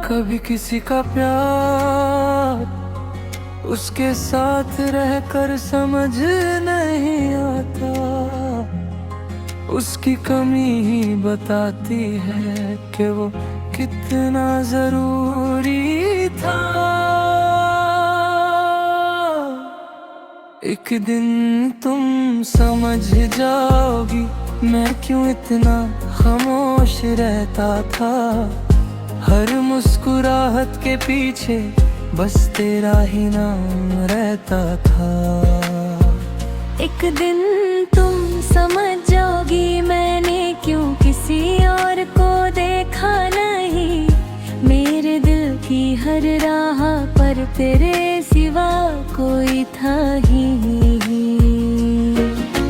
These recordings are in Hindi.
कभी किसी का प्यार उसके साथ रहकर समझ नहीं आता, उसकी कमी ही बताती है कि वो कितना जरूरी था। एक दिन तुम समझ जाओगी मैं क्यों इतना खामोश रहता था। हर मुस्कुराहट के पीछे बस तेरा ही नाम रहता था। एक दिन तुम समझ जाओगी मैंने क्यों किसी और को देखा नहीं। मेरे दिल की हर राह पर तेरे सिवा कोई था ही नहीं।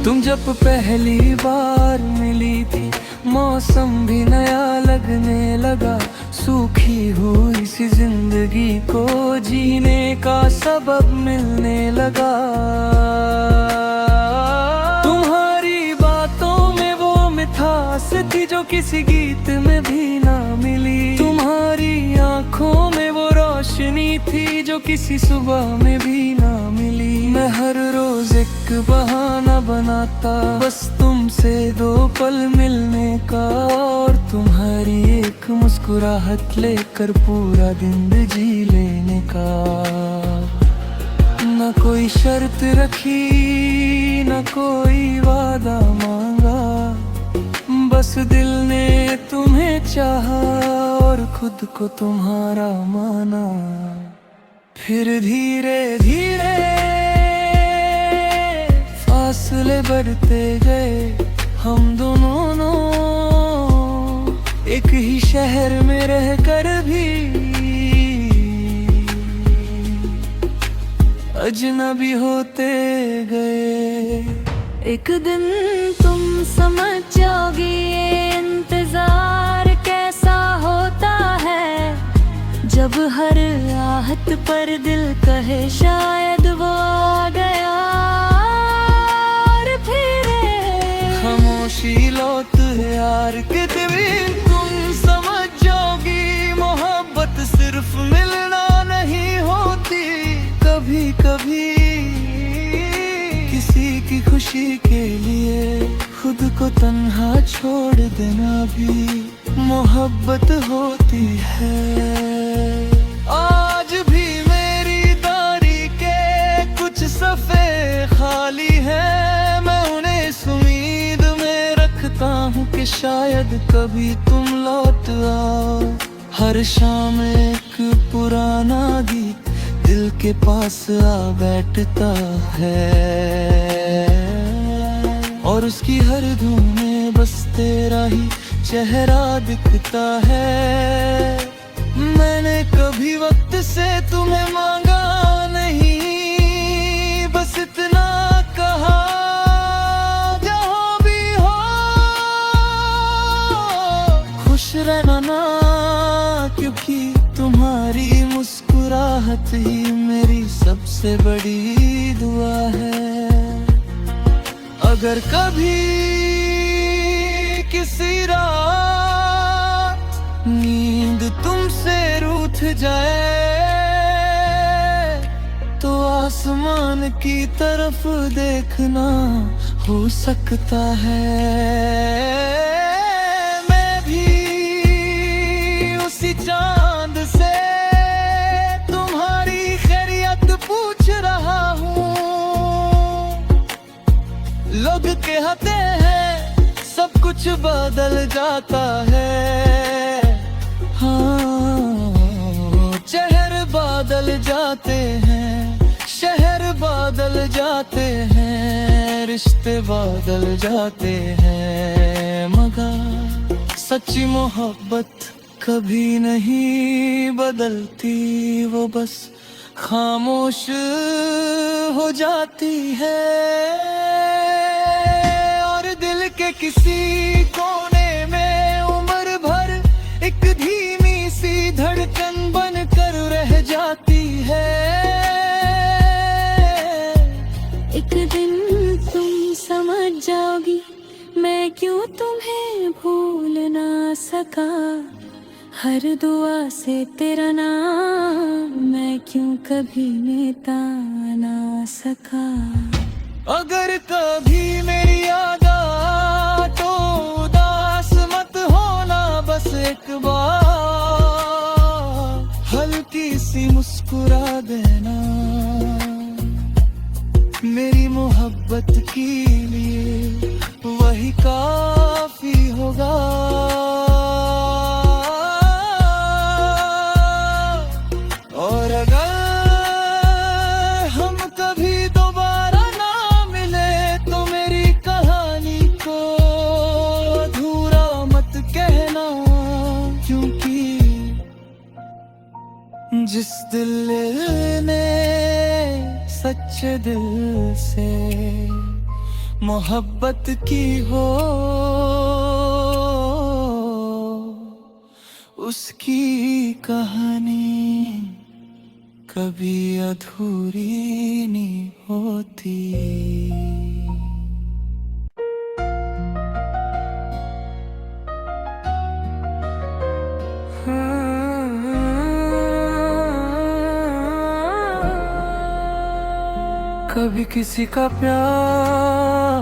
तुम जब पहली बार मिली थी मौसम भी नया लगने लगा। सूखी हुई सी जिंदगी को जीने का सबब मिलने लगा। तुम्हारी बातों में वो मिठास थी जो किसी गीत में भी ना मिली। तुम्हारी आंखों में वो रोशनी थी जो किसी सुबह में भी ना मिली। मैं हर रोज एक बहाना बनाता बस तुमसे दो पल मिलने का, और तुम्हारी एक मुस्कुराहट लेकर पूरा दिन जी लेने का। न कोई शर्त रखी न कोई वादा मांगा, बस दिल ने तुम्हें चाहा और खुद को तुम्हारा माना। फिर धीरे धीरे फासले बढ़ते गए, हम दोनों एक ही शहर में रहकर भी अजनबी होते गए। एक दिन तुम समझ जाओगी ये इंतजार कैसा होता है। जब हर आहट पर दिल कहे शायद वो आ गया, और फिर खामोशी लौट है यार कितने भी। तुम समझ जाओगी मोहब्बत सिर्फ मिलना नहीं होती। कभी कभी किसी की खुशी के लिए खुद को तन्हा छोड़ देना भी मोहब्बत होती है। आज भी मेरी दारी के कुछ सफ़े खाली हैं, मैं उन्हें इस उम्मीद में रखता हूँ कि शायद कभी तुम लौट आओ। हर शाम एक पुराना गीत दिल के पास आ बैठता है, और उसकी हर धुन में बस तेरा ही चेहरा दिखता है। मैंने कभी वक्त से तुम्हें मांगा नहीं, बस इतना कहा जहाँ भी हो खुश रहना ना, क्योंकि तुम्हारी मुस्कुराहट ही मेरी सबसे बड़ी दुआ है। अगर कभी किसी रात नींद तुमसे रूठ जाए, तो आसमान की तरफ देखना हो सकता है। मैं भी उसी चांद से तुम्हारी खैरियत पूछ रहा हूँ। लोग कहते हैं सब कुछ बदल जाता है, हाँ चेहरे बदल जाते हैं, शहर बदल जाते हैं, रिश्ते बदल जाते हैं, मगर सच्ची मोहब्बत कभी नहीं बदलती। वो बस खामोश हो जाती है, और दिल के किसी कोने में उम्र भर एक धीमी सी धड़कन बन कर रह जाती है। एक दिन तुम समझ जाओगी मैं क्यों तुम्हें भूल ना सका। हर दुआ से तेरा नाम मैं क्यों कभी मिटा ना सका। अगर कभी मेरी याद आ तो उदास मत होना, बस एक बार हल्की सी मुस्कुरा देना। मेरी मोहब्बत के लिए वही काफी होगा। और अगर हम कभी दोबारा ना मिले तो मेरी कहानी को अधूरा मत कहना, क्योंकि जिस दिल ने सच्चे दिल से मोहब्बत की हो, उसकी कहानी कभी अधूरी नहीं होती। कभी किसी का प्यार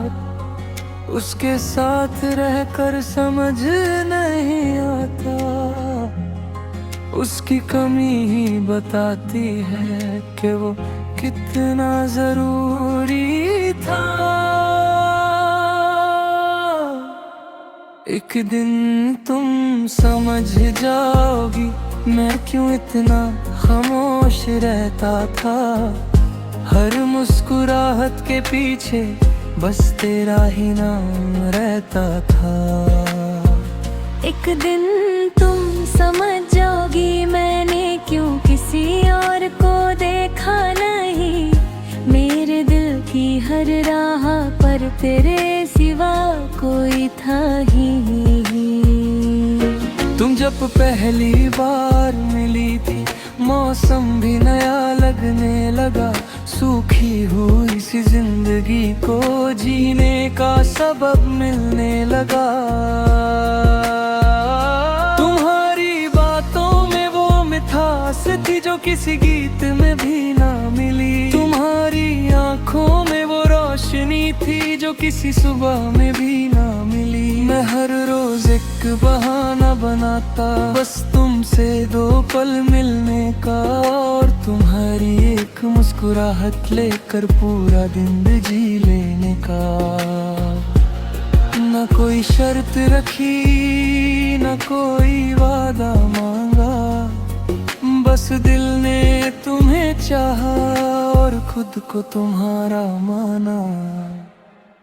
उसके साथ रहकर समझ नहीं आता, उसकी कमी ही बताती है कि वो कितना जरूरी था। एक दिन तुम समझ जाओगी मैं क्यों इतना खामोश रहता था। हर मुस्कुराहट के पीछे बस तेरा ही नाम रहता था। एक दिन तुम समझ जाओगी मैंने क्यों किसी और को देखा नहीं। मेरे दिल की हर राह पर तेरे सिवा कोई था ही। तुम जब पहली बार मिली थी मौसम भी नया लगने लगा। सूखी हुई सी जिंदगी को जीने का सबब मिलने लगा। तुम्हारी बातों में वो मिठास थी जो किसी गीत में भी ना मिली। तुम्हारी आंखों में वो रोशनी थी जो किसी सुबह में भी ना मिली। मैं हर रोज एक बहाना बनाता बस तुमसे दो पल मिलने का, और तुम्हारी एक मुस्कुराहट लेकर पूरा दिन जी लेने का। न कोई शर्त रखी न कोई वादा मांगा, बस दिल ने तुम्हें चाहा और खुद को तुम्हारा माना।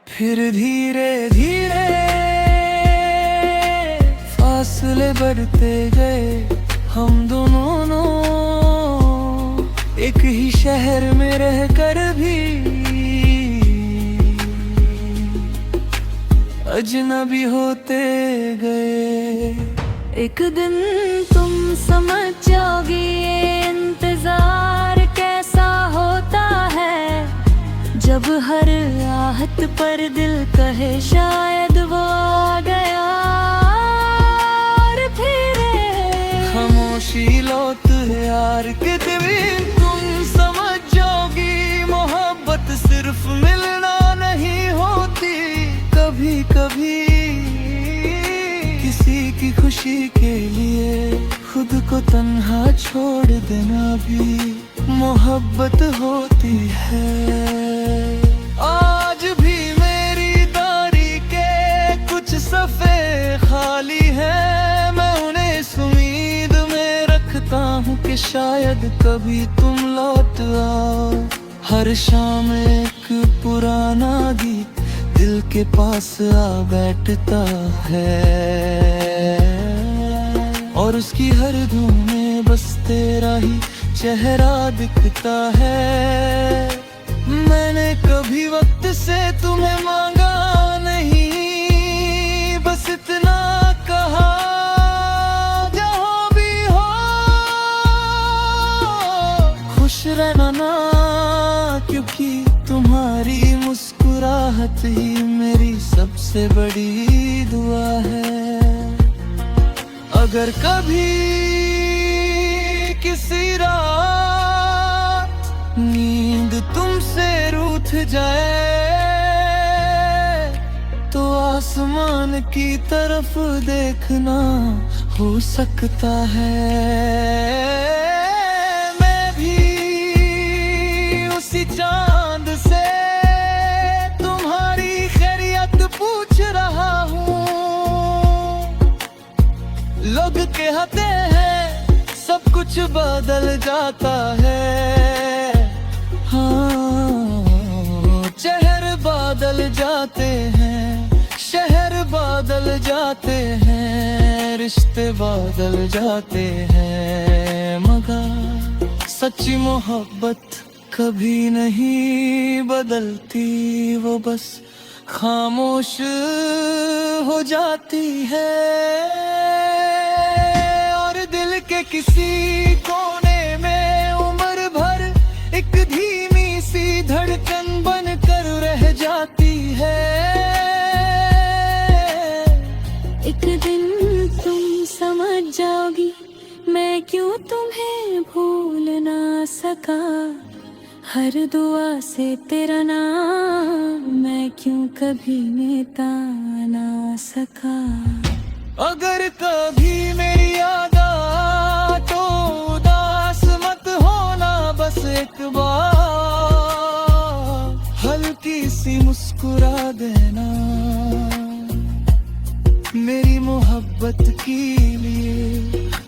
फिर धीरे धीरे फासले बढ़ते गए, हम दोनों एक ही शहर में रहकर भी अजनबी होते गए। एक दिन तुम समझ जाओगी ये इंतजार कैसा होता है, जब हर आहट पर दिल कहे शायद वो आ गया। और फिर खामोशी लौट यार के दिन तुम समझ जाओगी मोहब्बत सिर्फ मिलना नहीं होती। कभी कभी किसी की खुशी के लिए खुद को तन्हा छोड़ देना भी मोहब्बत होती है। आज भी मेरी दारी के कुछ सफ़े खाली हैं, मैं उन्हें इस उम्मीद में रखता हूँ कि शायद कभी तुम लौट आओ। हर शाम एक पुराना गीत दिल के पास आ बैठता है, और उसकी हर धुन में बस तेरा ही चेहरा दिखता है। मैंने कभी वक्त से तुम्हें मांगा नहीं, बस इतना कहा जहाँ भी हो खुश रहना ना, क्योंकि तुम्हारी मुस्कुराहट ही मेरी सबसे बड़ी दुआ है। अगर कभी किसी रात नींद तुमसे रूठ जाए तो आसमान की तरफ देखना हो सकता है मैं भी उसी चांद से तुम्हारी खैरियत पूछ रहा हूँ। लोग कहते हैं सब कुछ बदल जाता है, हाँ चेहर बदल जाते हैं, शहर बदल जाते हैं, रिश्ते बदल जाते हैं, मगर सच्ची मोहब्बत कभी नहीं बदलती, वो बस खामोश हो जाती है और दिल के किसी कोने में उम्र भर एक धीमी सी धड़कन बनकर रह जाती है। एक दिन तुम समझ जाओगी मैं क्यों तुम्हें भूल ना सका, हर दुआ से तेरा नाम मैं क्यों कभी मिटा ना सका। अगर कभी मेरी याद आ तो उदास मत होना, बस एक बार हल्की सी मुस्कुरा देना, मेरी मोहब्बत के लिए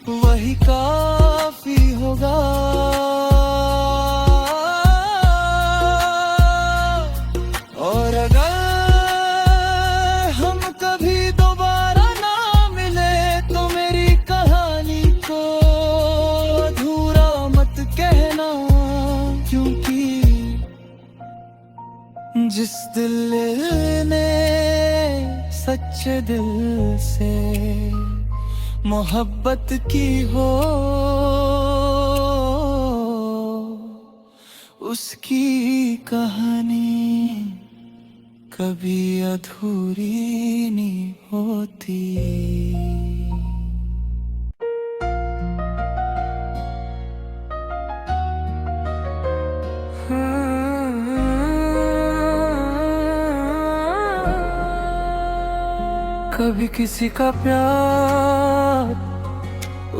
वही काफी होगा। और अगर हम कभी दोबारा ना मिले तो मेरी कहानी को अधूरा मत कहना, क्योंकि जिस दिल ने सच्चे दिल से मोहब्बत की हो उसकी कहानी कभी अधूरी नहीं होती। कभी किसी का प्यार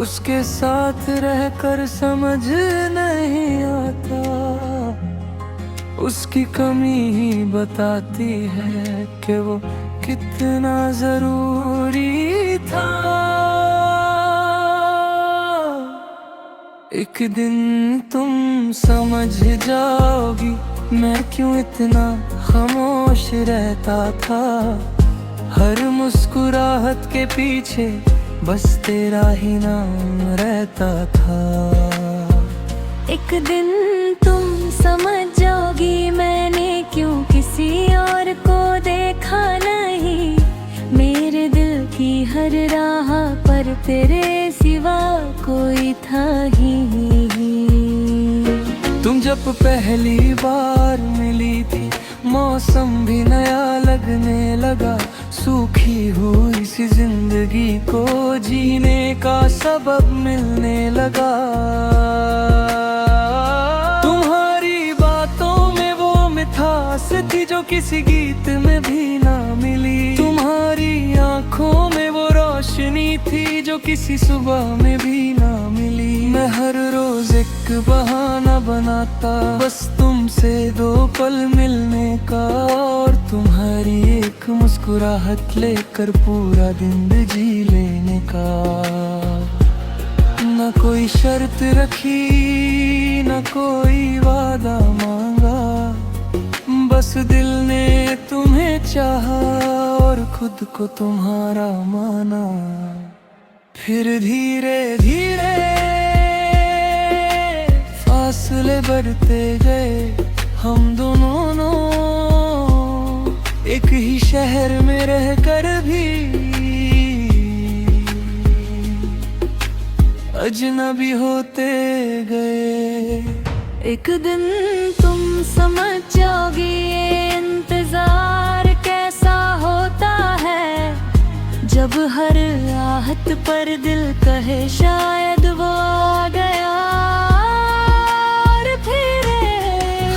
उसके साथ रहकर समझ नहीं आता, उसकी कमी ही बताती है कि वो कितना जरूरी था। एक दिन तुम समझ जाओगी मैं क्यों इतना खामोश रहता था, हर मुस्कुराहट के पीछे बस तेरा ही नाम रहता था। एक दिन तुम समझ जाओगी मैंने क्यों किसी और को देखा नहीं, मेरे दिल की हर राह पर तेरे सिवा कोई था ही नहीं। तुम जब पहली बार मिली थी मौसम भी नया लगने लगा, सूखी हुई सी जिंदगी को जीने का सबब मिलने लगा। तुम्हारी बातों में वो मिठास थी जो किसी गीत में भी ना मिली, तुम्हारी आंखों में वो रोशनी थी जो किसी सुबह में भी ना मिली। मैं हर रोज एक बहाना बनाता बस तुमसे दो पल मिलने का, और तुम्हारी एक मुस्कुराहट लेकर पूरा दिन जी लेने का। न कोई शर्त रखी न कोई वादा मांगा, बस दिल ने तुम्हें चाहा और खुद को तुम्हारा माना। फिर धीरे धीरे फासले बढ़ते गए, हम दोनों एक ही शहर में रहकर भी अजनबी होते गए। एक दिन तुम समझ जाओगी ये इंतजार कैसा होता है, जब हर आहट पर और दिल कहे शायद वो आ गया और फिर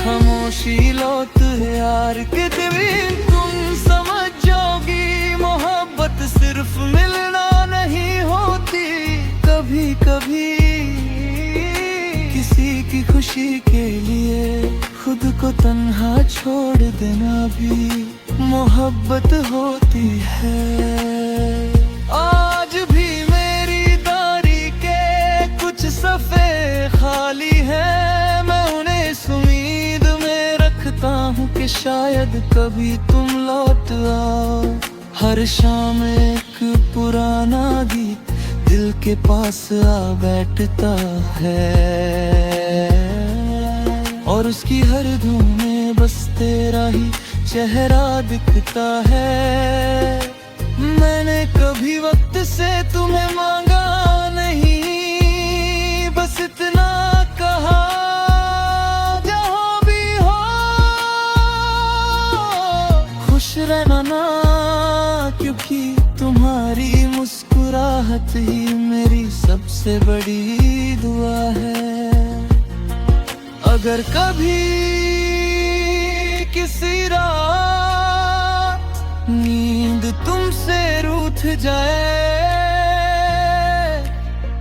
खामोशी लौट है यार के भी तुम समझ जाओगी, मोहब्बत सिर्फ मिलना नहीं होती। कभी कभी किसी की खुशी के लिए खुद को तन्हा छोड़ देना भी मोहब्बत होती है। आज भी मेरी दारी के कुछ सफ़े खाली हैं, मैं उन्हें इस उम्मीद में रखता हूँ कि शायद कभी तुम लौट आओ। हर शाम एक पुराना गीत दिल के पास आ बैठता है और उसकी हर धुन में बस तेरा ही चेहरा दिखता है। मैंने कभी वक्त से तुम्हें मांगा नहीं, बस इतना कहा जहाँ भी हो खुश रहना ना, क्योंकि तुम्हारी मुस्कुराहट ही मेरी सबसे बड़ी दुआ है। अगर कभी किसी रात नींद तुमसे रूठ जाए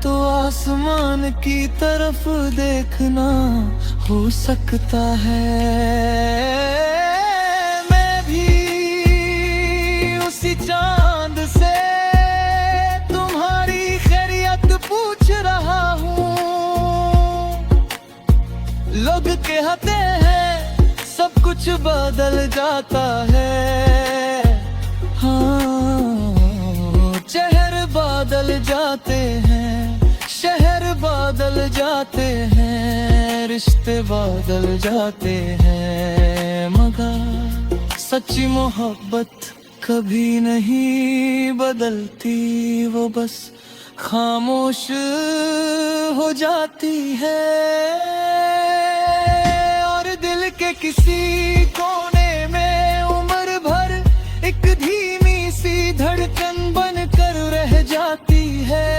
तो आसमान की तरफ देखना हो सकता है। मैं भी उसी चांद से तुम्हारी खैरियत पूछ रहा हूँ। लोग कहते हैं सब कुछ बदल जाता है, हाँ चेहरे बदल जाते हैं, शहर बदल जाते हैं, रिश्ते बदल जाते हैं, मगर सच्ची मोहब्बत कभी नहीं बदलती, वो बस खामोश हो जाती है। और दिल के किसी कोने में उम्र भर एक धीमी सी धड़कन बन कर रह जाती है।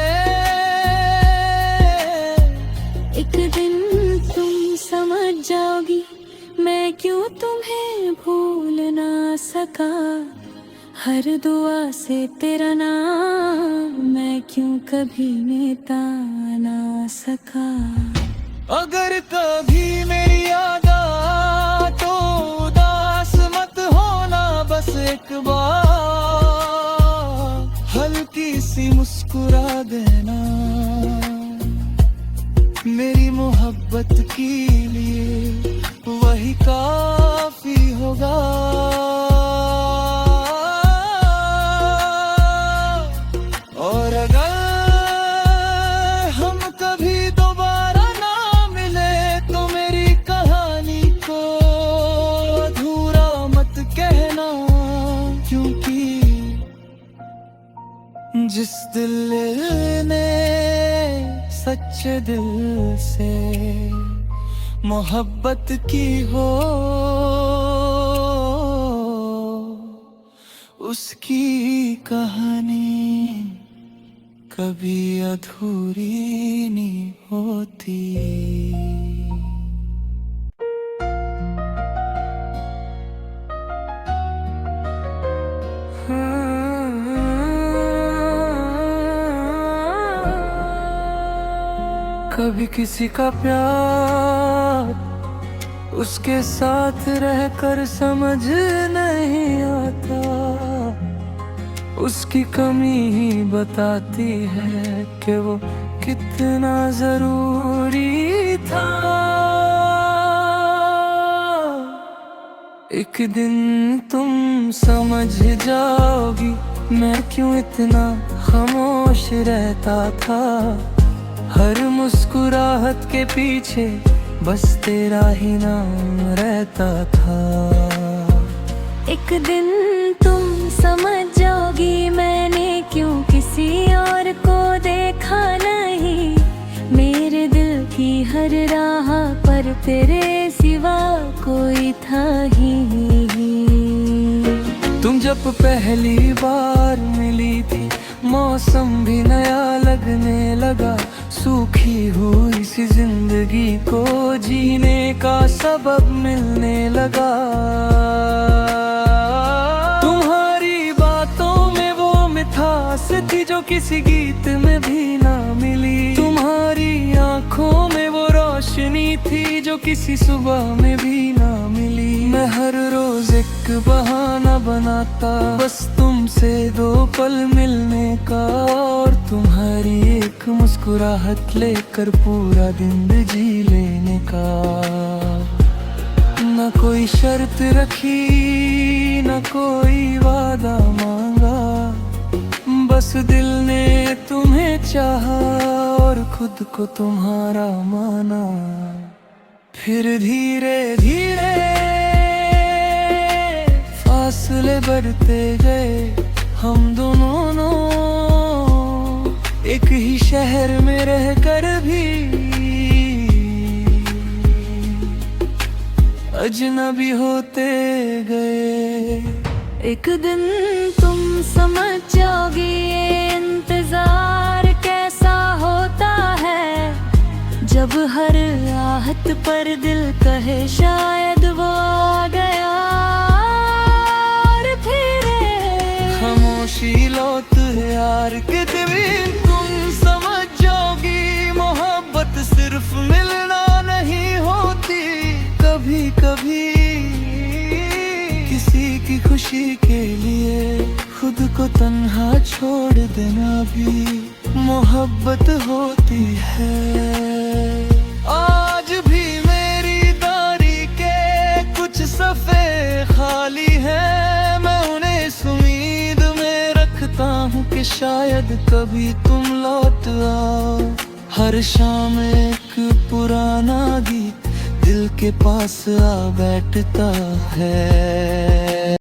एक दिन तुम समझ जाओगी मैं क्यों तुम्हें भूल ना सका, हर दुआ से तेरा नाम मैं क्यों कभी मिटा ना सका। अगर कभी मेरी याद आ तो उदास मत होना, बस एक बार हल्की सी मुस्कुरा देना, मेरी मोहब्बत के लिए वही काफी होगा। और अगर हम कभी दोबारा ना मिले तो मेरी कहानी को अधूरा मत कहना, क्योंकि जिस दिल ने सच्चे दिल से मोहब्बत की हो उसकी कहानी कभी अधूरी नहीं होती। कभी किसी का प्यार उसके साथ रहकर समझ नहीं आता, उसकी कमी ही बताती है कि वो कितना जरूरी था। एक दिन तुम समझ जाओगी मैं क्यों इतना खामोश रहता था, हर मुस्कुराहट के पीछे बस तेरा ही नाम रहता था। एक दिन तुम समझ जाओगी मैंने क्यों किसी और को देखा नहीं, मेरे दिल की हर राह पर तेरे सिवा कोई था ही नहीं। तुम जब पहली बार मिली थी मौसम भी नया लगने लगा, सूखी हुई सी जिंदगी को जीने का सबब मिलने लगा। तुम्हारी बातों में वो मिठास थी जो किसी गीत में भी ना मिली, तुम्हारी आंखों में वो रोशनी थी जो किसी सुबह में भी ना मिली। मैं हर रोज एक बहाना बनाता बस तुमसे दो पल मिलने का, और तुम्हारी एक मुस्कुराहट लेकर पूरा दिन जी लेने का। न कोई शर्त रखी न कोई वादा मांगा, बस दिल ने तुम्हें चाहा और खुद को तुम्हारा माना। फिर धीरे धीरे फासले बढ़ते गए, हम दोनों एक ही शहर में रहकर भी अजनबी होते गए। एक दिन तुम समझ जाओगी ये इंतजार कैसा होता है, जब हर राहत पर दिल कहे शायद वो आ गया। और फिर खामोशी लौट यार के दिन तुम समझ जाओगी, मोहब्बत सिर्फ मिलना नहीं होती, कभी कभी किसी की खुशी के लिए खुद को तन्हा छोड़ देना भी मोहब्बत होती है। आज भी मेरी दारी के कुछ सफ़े खाली हैं, मैं उन्हें इस उम्मीद में रखता हूँ कि शायद कभी तुम लौट आओ। हर शाम एक पुराना गीत दिल के पास आ बैठता है।